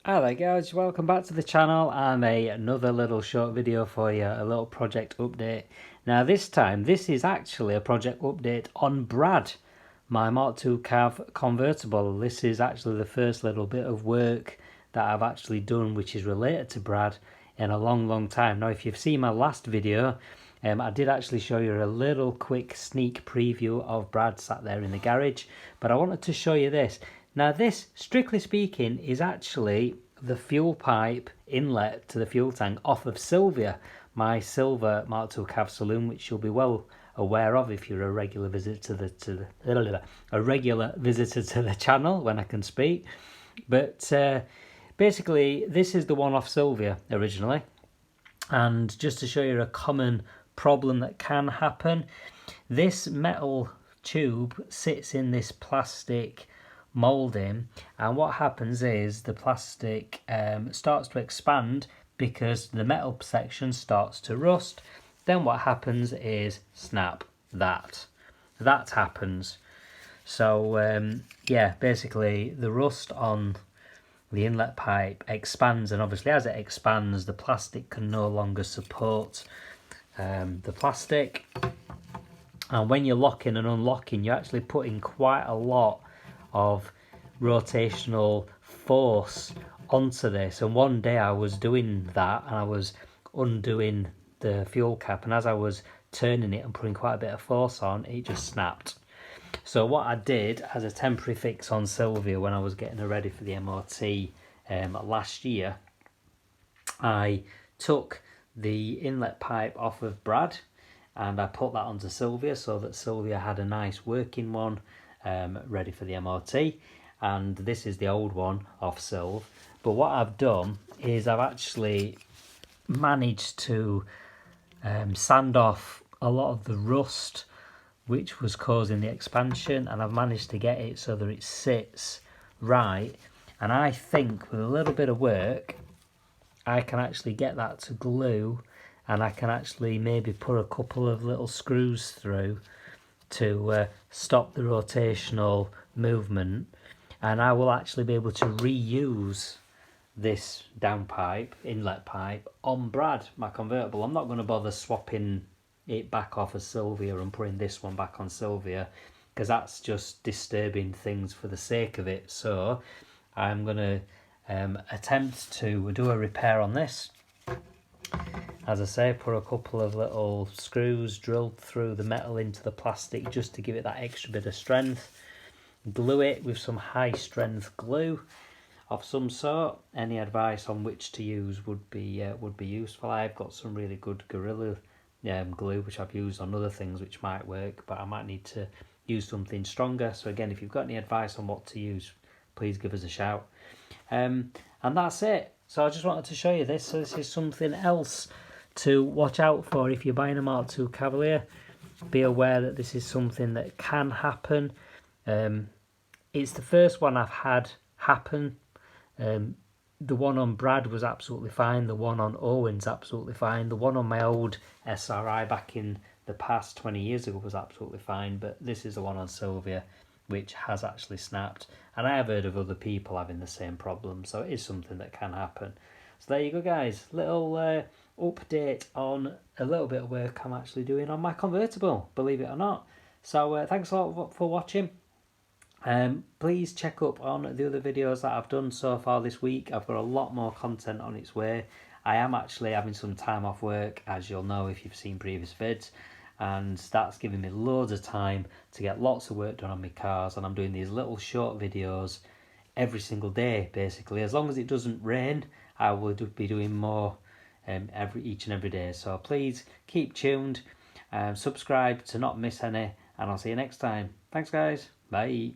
Hi there guys, welcome back to the channel and another little short video for you, a little project update. Now this time, this is actually a project update on Brad, my mk2 Cav convertible. This is actually the first little bit of work that I've actually done which is related to Brad in a long time. Now if you've seen my last video, I did actually show you a little quick sneak preview of Brad sat there in the garage, but I wanted to show you this. Now this, strictly speaking, is actually the fuel pipe inlet to the fuel tank off of Sylvia, my silver mk2 Cav saloon, which you'll be well aware of if you're a regular visitor to the channel when I can speak. But basically, this is the one off Sylvia originally, and just to show you a common problem that can happen, this metal tube sits in this plastic moulding, and what happens is the plastic starts to expand because the metal section starts to rust. Then what happens is snap, that happens. So yeah, basically the rust on the inlet pipe expands, and obviously as it expands the plastic can no longer support the plastic, and when you're locking and unlocking you're actually putting quite a lot of rotational force onto this. And one day I was doing that and I was undoing the fuel cap, and as I was turning it and putting quite a bit of force on, it just snapped. So what I did as a temporary fix on Sylvia when I was getting her ready for the MOT last year, I took the inlet pipe off of Brad and I put that onto Sylvia so that Sylvia had a nice working one ready for the MOT, and this is the old one off Sylv. But what I've done is I've actually managed to sand off a lot of the rust which was causing the expansion, and I've managed to get it so that it sits right, and I think with a little bit of work I can actually get that to glue, and I can actually maybe put a couple of little screws through to stop the rotational movement, and I will actually be able to reuse this downpipe, inlet pipe, on Brad, my convertible. I'm not going to bother swapping it back off of Sylvia and putting this one back on Sylvia, because that's just disturbing things for the sake of it. So I'm going to attempt to do a repair on this. As I say, put a couple of little screws drilled through the metal into the plastic just to give it that extra bit of strength. Glue it with some high strength glue of some sort. Any advice on which to use would be useful. I've got some really good Gorilla glue which I've used on other things which might work, but I might need to use something stronger. So again, if you've got any advice on what to use, please give us a shout. And that's it. So I just wanted to show you this. So this is something else to watch out for if you're buying a mk2 Cavalier. Be aware that this is something that can happen. It's the first one I've had happen. The one on Brad was absolutely fine. The one on Owen's absolutely fine. The one on my old SRI back in the past 20 years ago was absolutely fine. But this is the one on Sylvia which has actually snapped. And I have heard of other people having the same problem. So it is something that can happen. So there you go guys. Little update on a little bit of work I'm actually doing on my convertible, believe it or not. So thanks a lot for watching. Please check up on the other videos that I've done so far this week. I've got a lot more content on its way. I am actually having some time off work, as you'll know if you've seen previous vids, and that's giving me loads of time to get lots of work done on my cars, and I'm doing these little short videos every single day basically. As long as it doesn't rain, I will be doing more each and every day. So please keep tuned, subscribe to not miss any, and I'll see you next time. Thanks guys, bye.